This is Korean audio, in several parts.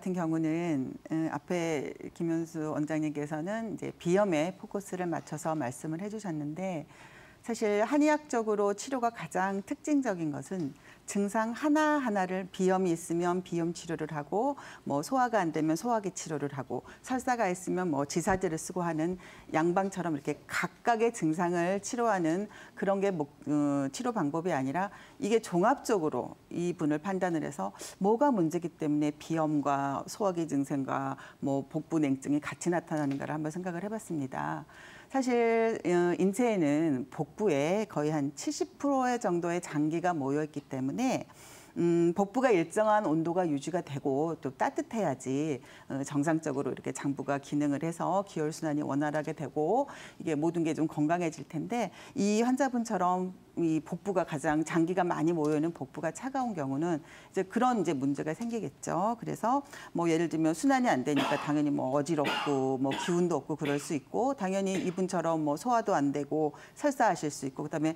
같은 경우는 앞에 김현수 원장님께서는 이제 비염에 포커스를 맞춰서 말씀을 해주셨는데 사실 한의학적으로 치료가 가장 특징적인 것은 증상 하나하나를 비염이 있으면 비염 치료를 하고 뭐 소화가 안 되면 소화기 치료를 하고 설사가 있으면 뭐 지사제를 쓰고 하는 양방처럼 이렇게 각각의 증상을 치료하는 그런 게 치료 방법이 아니라 이게 종합적으로 이분을 판단을 해서 뭐가 문제기 때문에 비염과 소화기 증상과 뭐 복부 냉증이 같이 나타나는가를 한번 생각을 해봤습니다. 사실 인체에는 복부에 거의 한 70% 정도의 장기가 모여 있기 때문에 복부가 일정한 온도가 유지가 되고 또 따뜻해야지 정상적으로 이렇게 장부가 기능을 해서 기혈순환이 원활하게 되고 이게 모든 게 좀 건강해질 텐데 이 환자분처럼 이 복부가 가장 장기가 많이 모여 있는 복부가 차가운 경우는 이제 그런 이제 문제가 생기겠죠. 그래서 뭐 예를 들면 순환이 안 되니까 당연히 뭐 어지럽고 뭐 기운도 없고 그럴 수 있고 당연히 이분처럼 뭐 소화도 안 되고 설사하실 수 있고 그다음에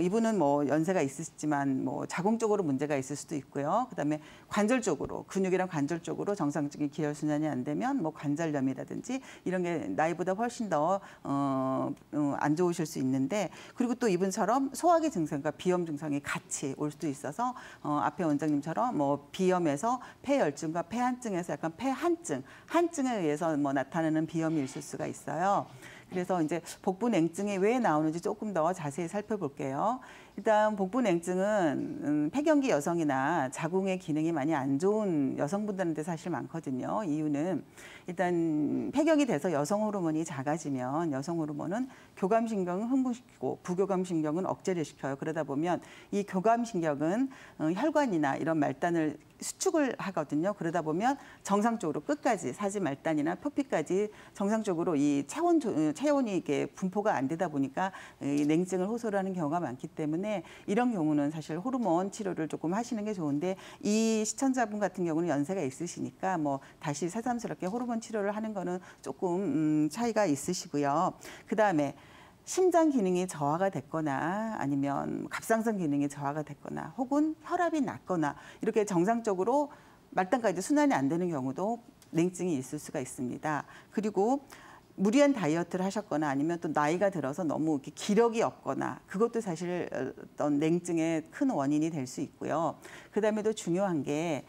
이분은 뭐 연세가 있으시지만 뭐 자궁적으로 문제가 있을 수도 있고요. 그다음에 관절 쪽으로 근육이랑 관절 쪽으로 정상적인 기혈 순환이 안 되면 뭐 관절염이라든지 이런 게 나이보다 훨씬 더 안 좋으실 수 있는데 그리고 또 이분처럼 소화기 증상과 비염 증상이 같이 올 수도 있어서 앞에 원장님처럼 뭐 비염에서 폐열증과 폐한증에서 약간 폐한증, 한증에 의해서 뭐 나타나는 비염이 있을 수가 있어요. 그래서 이제 복부 냉증이 왜 나오는지 조금 더 자세히 살펴볼게요. 일단 복부 냉증은 폐경기 여성이나 자궁의 기능이 많이 안 좋은 여성분들한테 사실 많거든요. 이유는 일단 폐경이 돼서 여성 호르몬이 작아지면 여성 호르몬은 교감신경은 흥분시키고 부교감신경은 억제를 시켜요. 그러다 보면 이 교감신경은 혈관이나 이런 말단을 수축을 하거든요. 그러다 보면 정상적으로 끝까지 사지 말단이나 표피까지 정상적으로 이 체온이 이게 분포가 안 되다 보니까 이 냉증을 호소를 하는 경우가 많기 때문에 이런 경우는 사실 호르몬 치료를 조금 하시는 게 좋은데 이 시청자분 같은 경우는 연세가 있으시니까 뭐 다시 새삼스럽게 호르몬 치료를 하는 거는 조금 차이가 있으시고요. 그다음에 심장 기능이 저하가 됐거나 아니면 갑상선 기능이 저하가 됐거나 혹은 혈압이 낮거나 이렇게 정상적으로 말단까지 순환이 안 되는 경우도 냉증이 있을 수가 있습니다. 그리고 무리한 다이어트를 하셨거나 아니면 또 나이가 들어서 너무 이렇게 기력이 없거나 그것도 사실 어떤 냉증의 큰 원인이 될 수 있고요. 그다음에 또 중요한 게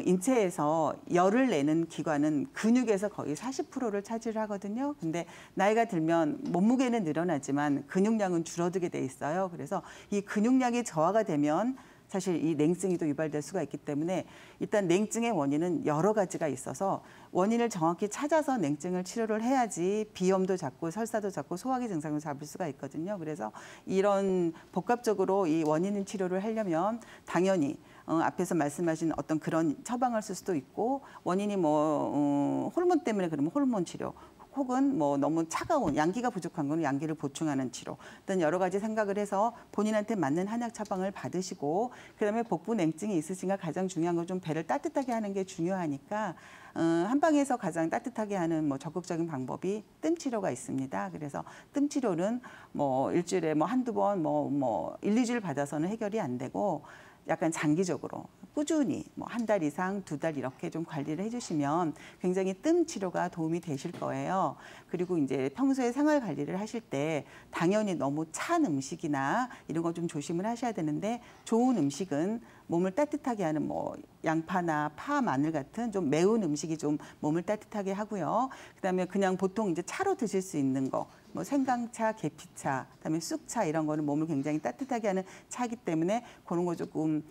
인체에서 열을 내는 기관은 근육에서 거의 40%를 차지하거든요. 근데 나이가 들면 몸무게는 늘어나지만 근육량은 줄어들게 돼 있어요. 그래서 이 근육량이 저하가 되면 사실 이 냉증이 또 유발될 수가 있기 때문에 일단 냉증의 원인은 여러 가지가 있어서 원인을 정확히 찾아서 냉증을 치료를 해야지 비염도 잡고 설사도 잡고 소화기 증상을 잡을 수가 있거든요. 그래서 이런 복합적으로 이 원인 치료를 하려면 당연히 앞에서 말씀하신 어떤 그런 처방을 쓸 수도 있고 원인이 뭐 호르몬 때문에 그러면 호르몬 치료 혹은 뭐 너무 차가운 양기가 부족한 거는 양기를 보충하는 치료 어떤 여러 가지 생각을 해서 본인한테 맞는 한약 처방을 받으시고 그다음에 복부 냉증이 있으신가 가장 중요한 건 좀 배를 따뜻하게 하는 게 중요하니까 한방에서 가장 따뜻하게 하는 뭐 적극적인 방법이 뜸 치료가 있습니다. 그래서 뜸 치료는 뭐 일주일에 뭐 한두 번 뭐 1, 2주일 받아서는 해결이 안 되고 약간 장기적으로 꾸준히 뭐 한 달 이상, 2달 이렇게 좀 관리를 해주시면 굉장히 뜸 치료가 도움이 되실 거예요. 그리고 이제 평소에 생활 관리를 하실 때 당연히 너무 찬 음식이나 이런 거 좀 조심을 하셔야 되는데 좋은 음식은 몸을 따뜻하게 하는 뭐 양파나 파, 마늘 같은 좀 매운 음식이 좀 몸을 따뜻하게 하고요. 그다음에 그냥 보통 이제 차로 드실 수 있는 거, 뭐 생강차, 계피차, 그다음에 쑥차 이런 거는 몸을 굉장히 따뜻하게 하는 차이기 때문에 그런 거 조금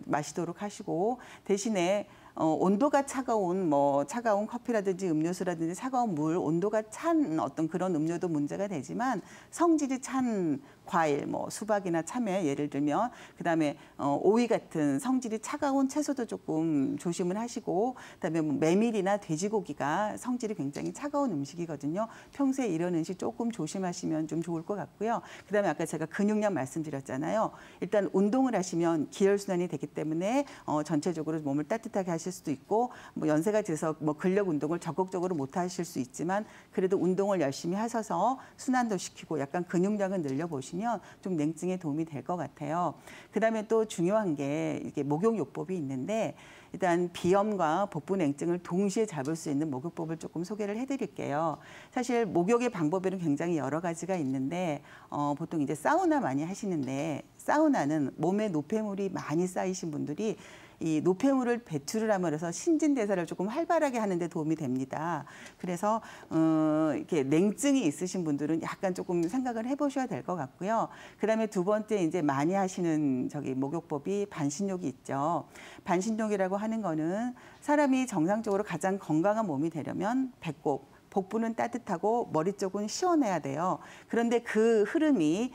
마시도록 하시고 대신에 온도가 차가운 뭐 차가운 커피라든지 음료수라든지 차가운 물, 온도가 찬 어떤 그런 음료도 문제가 되지만 성질이 찬 과일, 뭐 수박이나 참외 예를 들면 그다음에 오이 같은 성질이 차가운 채소도 조금 조심을 하시고 그다음에 뭐 메밀이나 돼지고기가 성질이 굉장히 차가운 음식이거든요. 평소에 이런 음식 조금 조심하시면 좀 좋을 것 같고요. 그다음에 아까 제가 근육량 말씀드렸잖아요. 일단 운동을 하시면 기혈순환이 되기 때문에 전체적으로 몸을 따뜻하게 하시면 하실 수도 있고 뭐 연세가 돼서 뭐 근력 운동을 적극적으로 못 하실 수 있지만 그래도 운동을 열심히 하셔서 순환도 시키고 약간 근육량을 늘려보시면 좀 냉증에 도움이 될 것 같아요. 그다음에 또 중요한 게 이게 목욕요법이 있는데 일단 비염과 복부 냉증을 동시에 잡을 수 있는 목욕법을 조금 소개를 해드릴게요. 사실 목욕의 방법에는 굉장히 여러 가지가 있는데 보통 이제 사우나 많이 하시는데 사우나는 몸에 노폐물이 많이 쌓이신 분들이 이 노폐물을 배출을 함으로써 신진대사를 조금 활발하게 하는 데 도움이 됩니다. 그래서 이렇게 냉증이 있으신 분들은 약간 조금 생각을 해보셔야 될 것 같고요. 그다음에 두 번째 이제 많이 하시는 목욕법이 반신욕이 있죠. 반신욕이라고 하는 거는 사람이 정상적으로 가장 건강한 몸이 되려면 배꼽, 복부는 따뜻하고 머리 쪽은 시원해야 돼요. 그런데 그 흐름이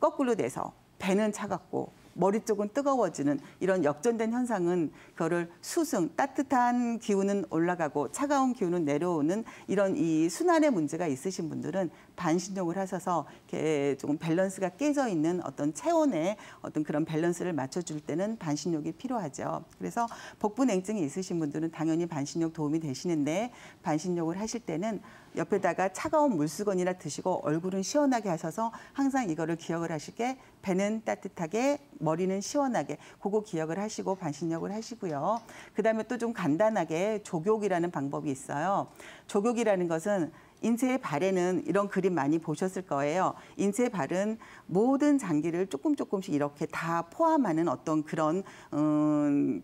거꾸로 돼서 배는 차갑고 머리 쪽은 뜨거워지는 이런 역전된 현상은 그거를 수승, 따뜻한 기운은 올라가고 차가운 기운은 내려오는 이런 이 순환의 문제가 있으신 분들은 반신욕을 하셔서 이렇게 조금 밸런스가 깨져 있는 어떤 체온의 어떤 그런 밸런스를 맞춰줄 때는 반신욕이 필요하죠. 그래서 복부 냉증이 있으신 분들은 당연히 반신욕 도움이 되시는데 반신욕을 하실 때는 옆에다가 차가운 물수건이나 드시고 얼굴은 시원하게 하셔서 항상 이거를 기억을 하시게 배는 따뜻하게 머리는 시원하게 그거 기억을 하시고 반신욕을 하시고요. 그다음에 또 좀 간단하게 족욕이라는 방법이 있어요. 족욕이라는 것은 인체의 발에는 이런 그림 많이 보셨을 거예요. 인체의 발은 모든 장기를 조금씩 이렇게 다 포함하는 어떤 그런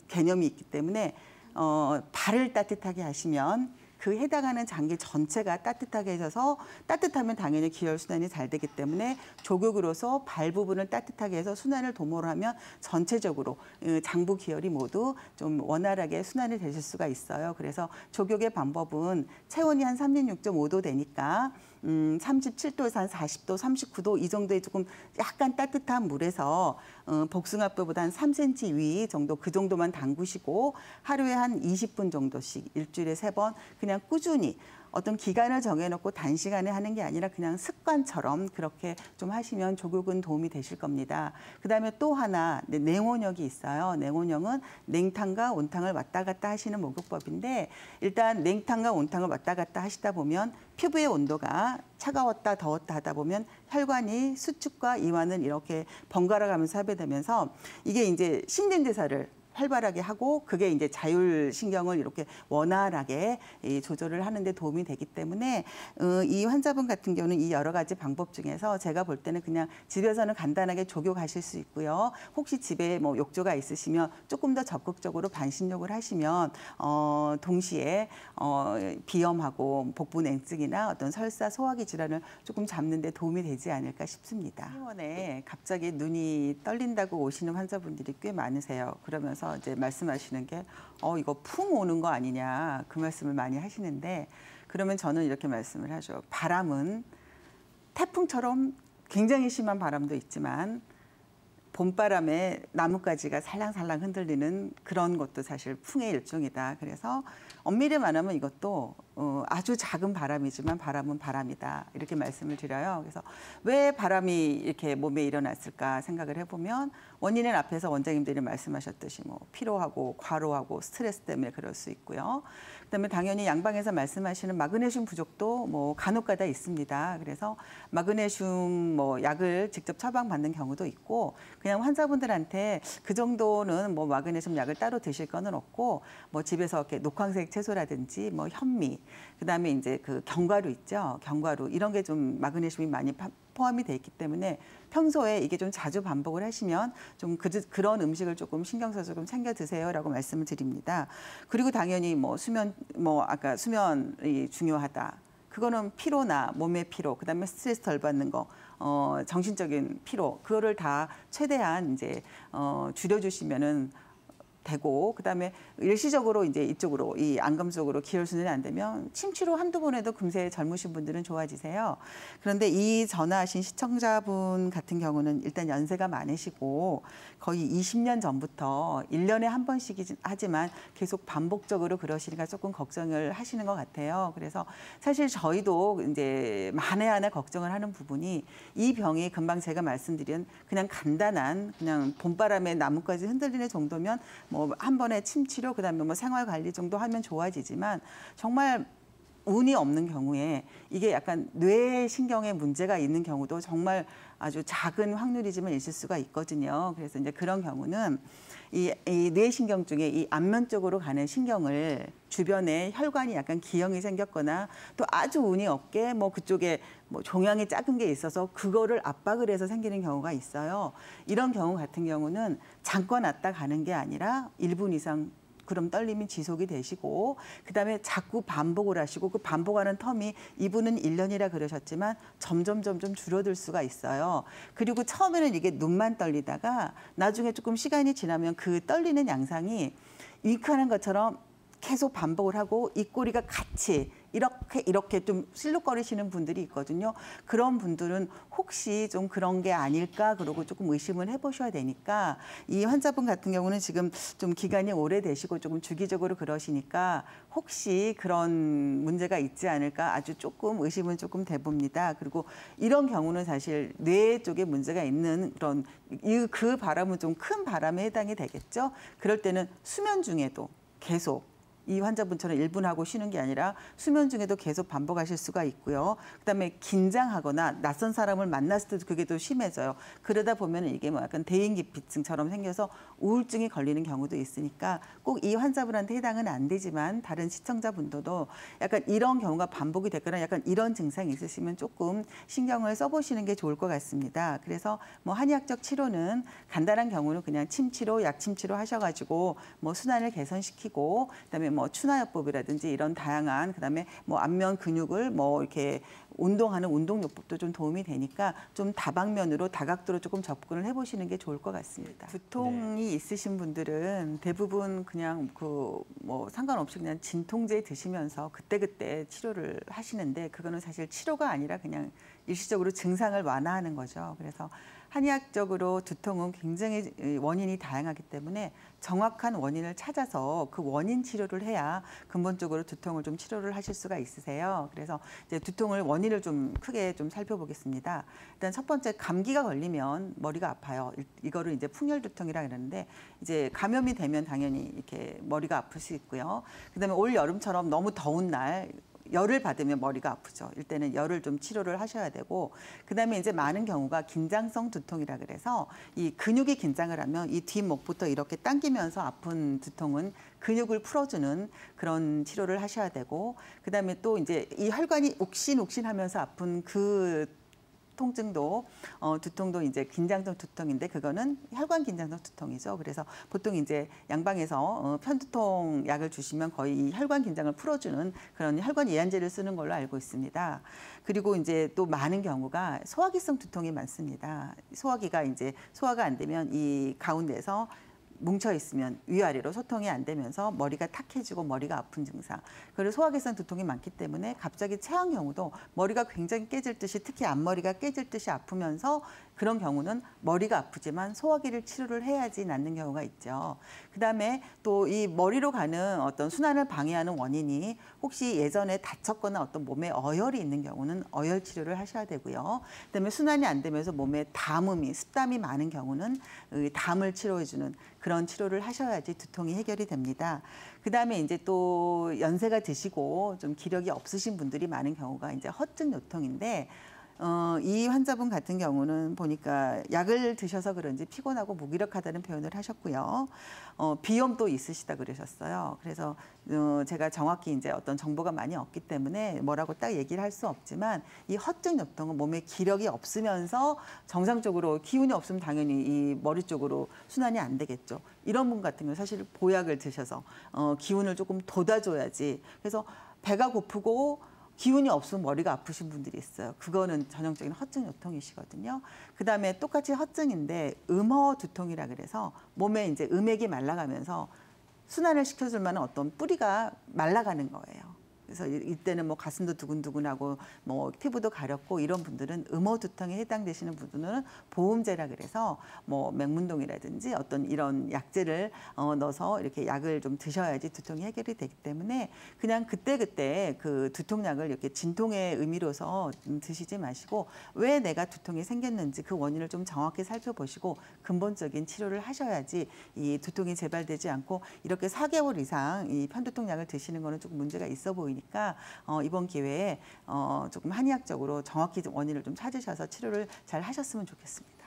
개념이 있기 때문에 발을 따뜻하게 하시면 그 해당하는 장기 전체가 따뜻하게 해줘서 따뜻하면 당연히 기혈순환이 잘 되기 때문에 족욕으로서 발 부분을 따뜻하게 해서 순환을 도모를 하면 전체적으로 장부 기혈이 모두 좀 원활하게 순환이 되실 수가 있어요. 그래서 족욕의 방법은 체온이 한 36.5도 되니까 37도에서 한 40도, 39도 이 정도의 조금 약간 따뜻한 물에서 복숭아뼈보다 한 3cm 위 정도 그 정도만 담그시고 하루에 한 20분 정도씩 일주일에 3번 그냥 꾸준히 어떤 기간을 정해놓고 단시간에 하는 게 아니라 그냥 습관처럼 그렇게 좀 하시면 족욕은 도움이 되실 겁니다. 그다음에 또 하나 냉온욕이 있어요. 냉온욕은 냉탕과 온탕을 왔다 갔다 하시는 목욕법인데 일단 냉탕과 온탕을 왔다 갔다 하시다 보면 피부의 온도가 차가웠다 더웠다 하다 보면 혈관이 수축과 이완을 이렇게 번갈아 가면서 하게 되면서 이게 이제 신진대사를 활발하게 하고 그게 이제 자율신경을 이렇게 원활하게 조절을 하는 데 도움이 되기 때문에 이 환자분 같은 경우는 이 여러 가지 방법 중에서 제가 볼 때는 그냥 집에서는 간단하게 족욕하실 수 있고요. 혹시 집에 뭐 욕조가 있으시면 조금 더 적극적으로 반신욕을 하시면 동시에 비염하고 복부 냉증이나 어떤 설사 소화기 질환을 조금 잡는 데 도움이 되지 않을까 싶습니다. 한의원에 갑자기 눈이 떨린다고 오시는 환자분들이 꽤 많으세요. 그러면서 이제 말씀하시는 게 이거 풍 오는 거 아니냐 그 말씀을 많이 하시는데 그러면 저는 이렇게 말씀을 하죠. 바람은 태풍처럼 굉장히 심한 바람도 있지만 봄바람에 나뭇가지가 살랑살랑 흔들리는 그런 것도 사실 풍의 일종이다. 그래서 엄밀히 말하면 이것도 아주 작은 바람이지만 바람은 바람이다. 이렇게 말씀을 드려요. 그래서 왜 바람이 이렇게 몸에 일어났을까 생각을 해보면 원인은 앞에서 원장님들이 말씀하셨듯이 뭐 피로하고 과로하고 스트레스 때문에 그럴 수 있고요. 그다음에 당연히 양방에서 말씀하시는 마그네슘 부족도 뭐 간혹가다 있습니다. 그래서 마그네슘 뭐 약을 직접 처방받는 경우도 있고 그냥 환자분들한테 그 정도는 뭐 마그네슘 약을 따로 드실 거는 없고 뭐 집에서 이렇게 녹황색 채소라든지 뭐 현미 그다음에 이제 그 견과류 있죠. 견과류 이런 게 좀 마그네슘이 많이 포함이 돼 있기 때문에 평소에 이게 좀 자주 반복을 하시면 좀 그런 음식을 조금 신경 써서 좀 챙겨 드세요라고 말씀을 드립니다. 그리고 당연히 뭐 수면 뭐 아까 수면이 중요하다. 그거는 피로나 몸의 피로, 그다음에 스트레스 덜 받는 거, 정신적인 피로 그거를 다 최대한 이제 줄여주시면은 되고 그다음에 일시적으로 이제 이쪽으로 이 안검 쪽으로 기혈순환이 안 되면 침치료 한두 번 해도 금세 젊으신 분들은 좋아지세요. 그런데 이 전화하신 시청자분 같은 경우는 일단 연세가 많으시고 거의 20년 전부터 1년에 한 번씩 하지만 계속 반복적으로 그러시니까 조금 걱정을 하시는 것 같아요. 그래서 사실 저희도 이제 만에 하나 걱정을 하는 부분이 이 병이 금방 제가 말씀드린 그냥 간단한 그냥 봄바람에 나뭇가지 흔들리는 정도면 뭐 한 번에 침 치료 그다음에 뭐 생활 관리 정도 하면 좋아지지만 정말 운이 없는 경우에 이게 약간 뇌신경에 문제가 있는 경우도 정말 아주 작은 확률이지만 있을 수가 있거든요. 그래서 이제 그런 경우는 이 뇌신경 중에 이 안면 쪽으로 가는 신경을 주변에 혈관이 약간 기형이 생겼거나 또 아주 운이 없게 뭐 그쪽에 뭐 종양이 작은 게 있어서 그거를 압박을 해서 생기는 경우가 있어요. 이런 경우 같은 경우는 잠깐 왔다 가는 게 아니라 1분 이상 그럼 떨림이 지속이 되시고 그다음에 자꾸 반복을 하시고 그 반복하는 텀이 이분은 1년이라 그러셨지만 점점 줄어들 수가 있어요. 그리고 처음에는 이게 눈만 떨리다가 나중에 조금 시간이 지나면 그 떨리는 양상이 윙크하는 것처럼 계속 반복을 하고 입꼬리가 같이 이렇게 좀 실룩거리시는 분들이 있거든요. 그런 분들은 혹시 좀 그런 게 아닐까 그러고 조금 의심을 해보셔야 되니까 이 환자분 같은 경우는 지금 좀 기간이 오래되시고 조금 주기적으로 그러시니까 혹시 그런 문제가 있지 않을까 아주 조금 의심은 조금 돼봅니다. 그리고 이런 경우는 사실 뇌 쪽에 문제가 있는 그런 그 바람은 좀 큰 바람에 해당이 되겠죠. 그럴 때는 수면 중에도 계속 이 환자분처럼 1분 하고 쉬는 게 아니라 수면 중에도 계속 반복하실 수가 있고요. 그다음에 긴장하거나 낯선 사람을 만났을 때도 그게 더 심해져요. 그러다 보면 이게 뭐 약간 대인기피증처럼 생겨서 우울증이 걸리는 경우도 있으니까 꼭 이 환자분한테 해당은 안 되지만 다른 시청자분들도 약간 이런 경우가 반복이 됐거나 약간 이런 증상이 있으시면 조금 신경을 써보시는 게 좋을 것 같습니다. 그래서 뭐 한의학적 치료는 간단한 경우는 그냥 침치료, 약침치료 하셔가지고 뭐 순환을 개선시키고 그다음에 뭐 추나요법이라든지 이런 다양한 그다음에 뭐 안면 근육을 뭐 이렇게 운동하는 운동요법도 좀 도움이 되니까 좀 다방면으로 다각도로 조금 접근을 해보시는 게 좋을 것 같습니다. 두통이 있으신 분들은 대부분 그냥 그 뭐 상관없이 그냥 진통제 드시면서 그때그때 치료를 하시는데 그거는 사실 치료가 아니라 그냥 일시적으로 증상을 완화하는 거죠. 그래서 한의학적으로 두통은 굉장히 원인이 다양하기 때문에 정확한 원인을 찾아서 그 원인 치료를 해야 근본적으로 두통을 좀 치료를 하실 수가 있으세요. 그래서 이제 두통을 원인을 좀 크게 좀 살펴보겠습니다. 일단 첫 번째 감기가 걸리면 머리가 아파요. 이거를 이제 풍열 두통이라 그러는데 이제 감염이 되면 당연히 이렇게 머리가 아플 수 있고요. 그다음에 올 여름처럼 너무 더운 날 열을 받으면 머리가 아프죠. 이때는 열을 좀 치료를 하셔야 되고 그다음에 이제 많은 경우가 긴장성 두통이라 그래서 이 근육이 긴장을 하면 이 뒷목부터 이렇게 당기면서 아픈 두통은 근육을 풀어주는 그런 치료를 하셔야 되고 그다음에 또 이제 이 혈관이 욱신욱신하면서 아픈 그 통증도 두통도 이제 긴장성 두통인데 그거는 혈관 긴장성 두통이죠. 그래서 보통 이제 양방에서 편두통 약을 주시면 거의 이 혈관 긴장을 풀어주는 그런 혈관 이완제를 쓰는 걸로 알고 있습니다. 그리고 이제 또 많은 경우가 소화기성 두통이 많습니다. 소화기가 이제 소화가 안 되면 이 가운데서 뭉쳐 있으면 위아래로 소통이 안 되면서 머리가 탁해지고 머리가 아픈 증상. 그리고 소화기성 두통이 많기 때문에 갑자기 체한 경우도 머리가 굉장히 깨질 듯이 특히 앞머리가 깨질 듯이 아프면서 그런 경우는 머리가 아프지만 소화기를 치료를 해야지 낫는 경우가 있죠. 그다음에 또 이 머리로 가는 어떤 순환을 방해하는 원인이 혹시 예전에 다쳤거나 어떤 몸에 어혈이 있는 경우는 어혈 치료를 하셔야 되고요. 그다음에 순환이 안 되면서 몸에 담음이 습담이 많은 경우는 담을 치료해주는 그런 치료를 하셔야지 두통이 해결이 됩니다. 그다음에 이제 또 연세가 드시고 좀 기력이 없으신 분들이 많은 경우가 이제 허증 요통인데 이 환자분 같은 경우는 보니까 약을 드셔서 그런지 피곤하고 무기력하다는 표현을 하셨고요. 비염도 있으시다 그러셨어요. 그래서 제가 정확히 이제 어떤 정보가 많이 없기 때문에 뭐라고 딱 얘기를 할 수 없지만 이 허증 요통은 몸에 기력이 없으면서 정상적으로 기운이 없으면 당연히 이 머리 쪽으로 순환이 안 되겠죠. 이런 분 같은 경우 사실 보약을 드셔서 기운을 조금 돋아줘야지. 그래서 배가 고프고 기운이 없으면 머리가 아프신 분들이 있어요. 그거는 전형적인 허증 요통이시거든요. 그다음에 똑같이 허증인데 음허 두통이라 그래서 몸에 이제 음액이 말라가면서 순환을 시켜줄 만한 어떤 뿌리가 말라가는 거예요. 그래서 이때는 뭐 가슴도 두근두근하고 뭐 피부도 가렵고 이런 분들은 음호두통에 해당되시는 분들은 보음제라 그래서 뭐 맹문동이라든지 어떤 이런 약재를 넣어서 이렇게 약을 좀 드셔야지 두통이 해결이 되기 때문에 그냥 그때그때 그 두통약을 이렇게 진통의 의미로서 드시지 마시고 왜 내가 두통이 생겼는지 그 원인을 좀 정확히 살펴보시고 근본적인 치료를 하셔야지 이 두통이 재발되지 않고 이렇게 4개월 이상 이 편두통약을 드시는 거는 조금 문제가 있어 보이니까 이번 기회에 조금 한의학적으로 정확히 원인을 좀 찾으셔서 치료를 잘 하셨으면 좋겠습니다.